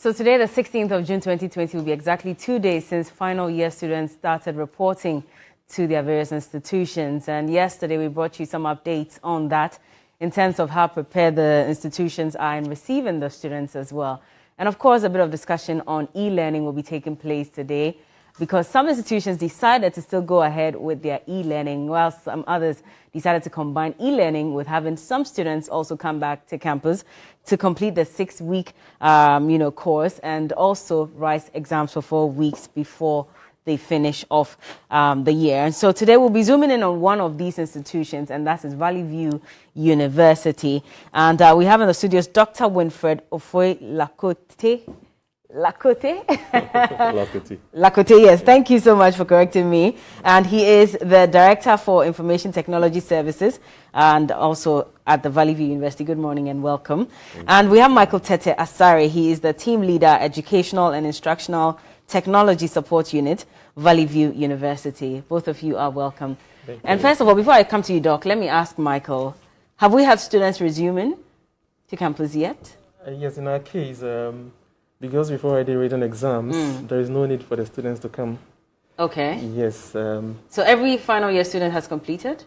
So today, the 16th of June 2020, will be exactly 2 days since final year students started reporting to their various institutions. And yesterday, we brought you some updates on that in terms of how prepared the institutions are in receiving the students as well. And of course, a bit of discussion on e-learning will be taking place today, because some institutions decided to still go ahead with their e-learning, while some others decided to combine e-learning with having some students also come back to campus to complete the 6-week, course, and also write exams for 4 weeks before they finish off the year. And so today we'll be zooming in on one of these institutions, and that is Valley View University. And we have in the studios Dr. Winfred Ofoe-Lakote. Lakote? Lakote, yes. Thank you so much for correcting me. And he is the Director for Information Technology Services and also at the Valley View University. Good morning and welcome. And we have Michael Tete Asare. He is the Team Leader, Educational and Instructional Technology Support Unit, Valley View University. Both of you are welcome. And first of all, before I come to you, Doc, let me ask Michael, have we had students resuming to campus yet? Yes, in our case, because we've already written exams, there is no need for the students to come. Okay. Yes. So every final year student has completed?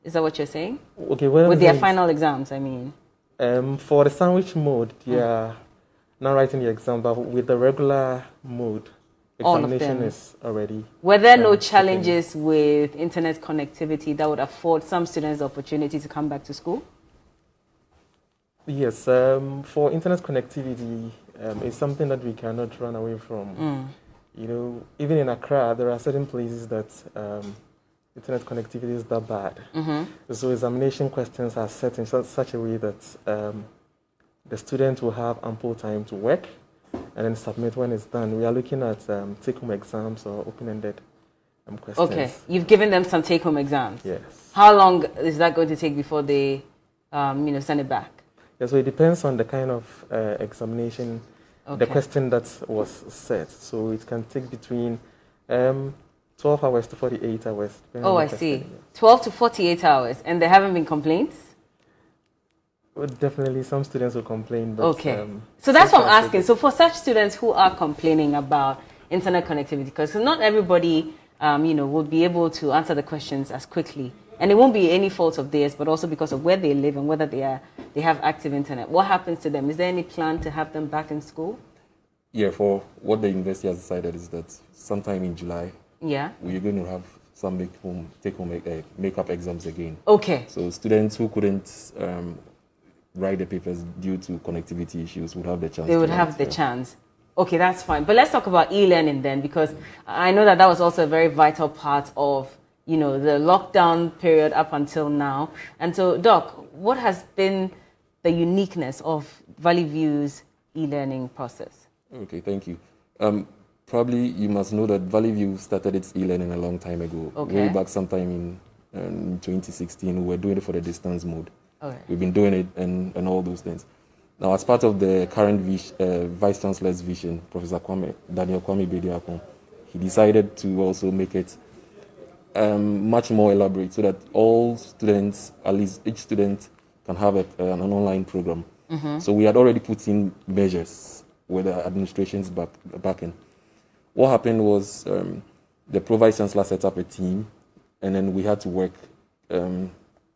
Is that what you're saying? Okay. Well, with their final exams, I mean. For the sandwich mode, they are not writing the exam, but with the regular mode, examination is already. Were there no challenges with internet connectivity that would afford some students the opportunity to come back to school? Yes. For internet connectivity, it's something that we cannot run away from. You know, even in Accra, there are certain places that internet connectivity is that bad. So examination questions are set in such a way that the student will have ample time to work and then submit when it's done. We are looking at take-home exams or open-ended questions. Okay, you've given them some take-home exams. Yes. How long is that going to take before they, send it back? Yeah, so it depends on the kind of examination, the question that was set. So it can take between 12 hours to 48 hours. Oh, I see. 12 to 48 hours. And there haven't been complaints? Well, definitely some students will complain. But, okay. So that's what I'm asking. So for such students who are complaining about internet connectivity, because not everybody, will be able to answer the questions as quickly. And it won't be any fault of theirs, but also because of where they live and whether they have active internet. What happens to them? Is there any plan to have them back in school? Yeah, for what the university has decided is that sometime in July, we're going to have some take-home make-up exams again. Okay. So students who couldn't write the papers due to connectivity issues would have the chance. They would have the chance. Okay, that's fine. But let's talk about e-learning then, because I know that was also a very vital part of the lockdown period up until now. And so, Doc, what has been the uniqueness of Valley View's e-learning process? Okay, thank you. Probably you must know that Valley View started its e-learning a long time ago. Okay. Way back sometime in 2016, we were doing it for the distance mode. Okay. We've been doing it and all those things. Now, as part of the current Vice Chancellor's vision, Professor Daniel Kwame Bediakon, he decided to also make it much more elaborate so that all students, at least each student, can have an online program. So we had already put in measures with the administration's backing. What happened was the Vice Chancellor set up a team, and then we had to work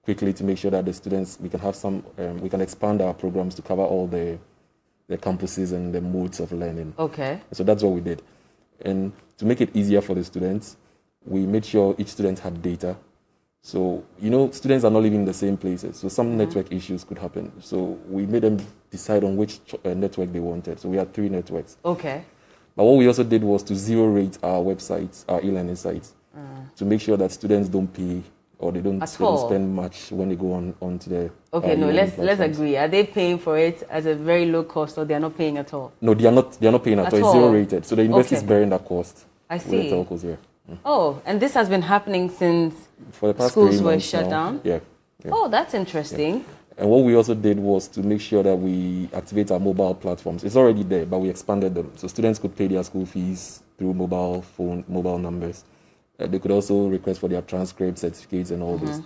quickly to make sure that the students, we can expand our programs to cover all the campuses and the modes of learning. Okay. So that's what we did. And to make it easier for the students, we made sure each student had data. So, students are not living in the same places. So some network issues could happen. So we made them decide on which network they wanted. So we had 3 networks. Okay. But what we also did was to zero-rate our websites, our e-learning sites, to make sure that students don't pay or they don't spend much when they go on to the Okay, no, let's agree. Are they paying for it at a very low cost, or they are not paying at all? No, they are not paying at all. It's zero-rated. So the university is bearing that cost. I see. With the telcos here. Oh, and this has been happening since for the past schools were shut down? Yeah. Oh, that's interesting. Yeah. And what we also did was to make sure that we activate our mobile platforms. It's already there, but we expanded them. So students could pay their school fees through mobile numbers. They could also request for their transcripts, certificates, and all this.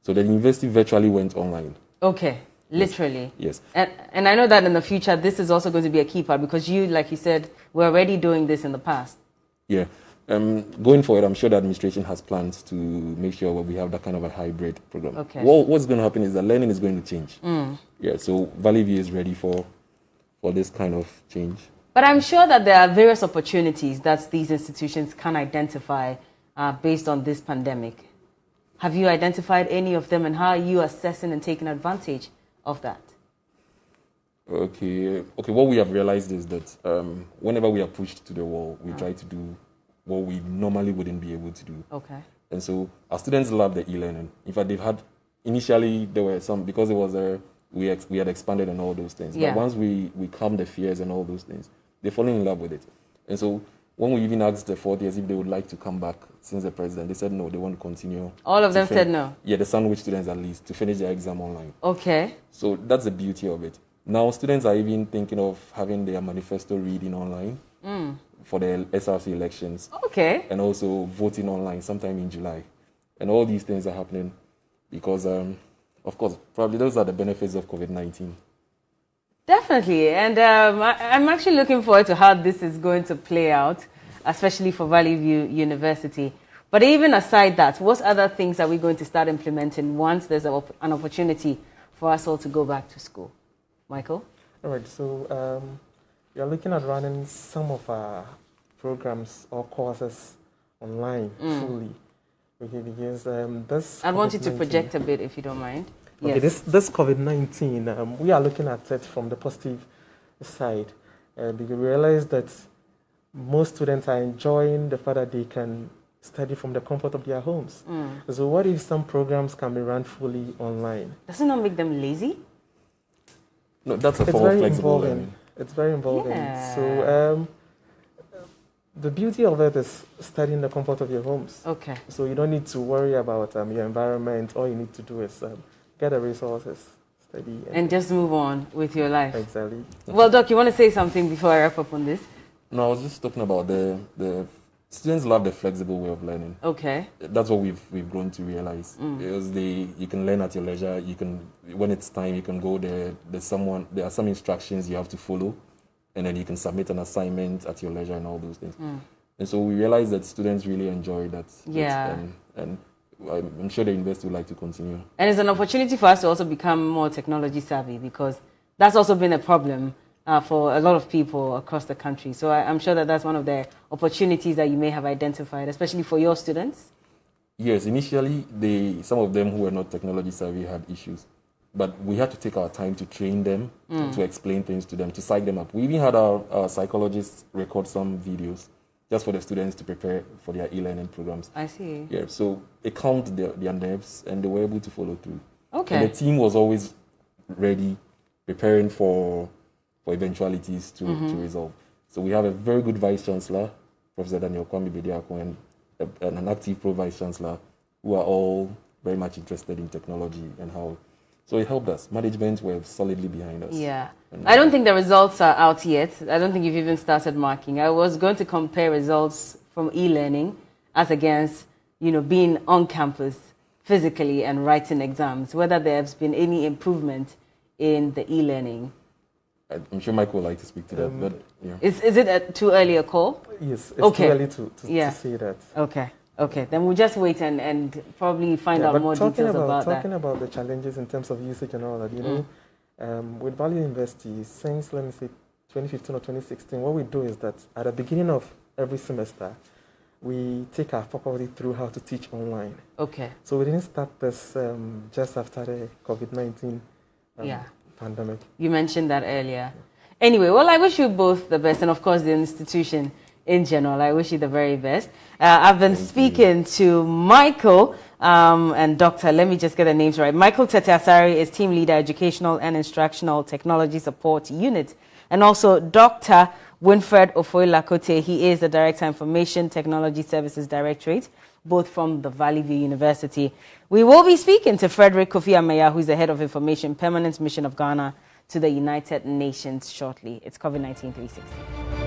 So the university virtually went online. Okay. Literally. Yes. And I know that in the future, this is also going to be a key part because you, like you said, were already doing this in the past. Yeah. Going forward, I'm sure the administration has plans to make sure we have that kind of a hybrid program. Okay. What's going to happen is that learning is going to change. Yeah. So Valley View is ready for this kind of change. But I'm sure that there are various opportunities that these institutions can identify based on this pandemic. Have you identified any of them, and how are you assessing and taking advantage of that? Okay. What we have realized is that whenever we are pushed to the wall, we try to do what we normally wouldn't be able to do. Okay. And so our students love the e-learning. In fact, initially there were some, because it was we had expanded and all those things. Yeah. But once we calmed the fears and all those things, they fall in love with it. And so when we even asked the fourth years if they would like to come back since the president, they said no, they want to continue. All of them said no? Yeah, the sandwich students at least, to finish their exam online. Okay. So that's the beauty of it. Now students are even thinking of having their manifesto reading online for the SRC elections. Okay. And also voting online sometime in July. And all these things are happening because, of course, probably those are the benefits of COVID-19. Definitely. And I'm actually looking forward to how this is going to play out, especially for Valley View University. But even aside that, what other things are we going to start implementing once there's an opportunity for us all to go back to school? Michael? All right, so we are looking at running some of our programs or courses online fully. Okay, because this I want you to project a bit, if you don't mind. Okay, Yes. this COVID-19, we are looking at it from the positive side because we realize that most students are enjoying the fact that they can study from the comfort of their homes. So what if some programs can be run fully online? Does it not make them lazy? No, that's a It's form of very flexible involving. learning. It's very involving. Yeah. So the beauty of it is studying the comfort of your homes. Okay. So you don't need to worry about your environment. All you need to do is get the resources, study. And just move on with your life. Exactly. Well, Doc, you want to say something before I wrap up on this? No, I was just talking about the students love the flexible way of learning. Okay. That's what we've grown to realize. Because you can learn at your leisure. You can, when it's time, you can go there. There are some instructions you have to follow, and then you can submit an assignment at your leisure and all those things. And so we realized that students really enjoy that. Yeah. And I'm sure the university would like to continue. And it's an opportunity for us to also become more technology savvy, because that's also been a problem for a lot of people across the country. So I'm sure that that's one of the opportunities that you may have identified, especially for your students. Yes, initially, some of them who were not technology savvy had issues. But we had to take our time to train them, to explain things to them, to psych them up. We even had our psychologists record some videos just for the students to prepare for their e-learning programs. I see. Yeah, so it calmed their nerves, and they were able to follow through. Okay. And the team was always ready, preparing for eventualities to resolve. So we have a very good Vice-Chancellor, Professor Daniel Kwame Bediako, and an active Pro-Vice-Chancellor, who are all very much interested in technology and how. So it helped us. Management were solidly behind us. Yeah. I don't think the results are out yet. I don't think you've even started marking. I was going to compare results from e-learning as against, being on campus physically and writing exams, whether there's been any improvement in the e-learning. I'm sure Mike would like to speak to that. But yeah. Is it too early a call? Yes, it's Okay. too early to say that. Okay. Then we'll just wait and probably find out more details about that. Talking about the challenges in terms of usage and all that, with Valley University, since, let me say, 2015 or 2016, what we do is that at the beginning of every semester, we take our faculty through how to teach online. Okay. So we didn't start this just after the COVID-19 pandemic. You mentioned that earlier. Anyway, well, I wish you both the best, and of course the institution in general. I wish you the very best. I've been speaking to Michael and Dr. Let me just get the names right. Michael Tete Asari is Team Leader, Educational and Instructional Technology Support Unit. And also Dr. Winfred Ofoy-Lakote. He is the Director Information Technology Services Directorate, both from the Valley View University. We will be speaking to Frederick Kofi Ameya, who's the Head of Information Permanent Mission of Ghana to the United Nations shortly. It's COVID-19 360.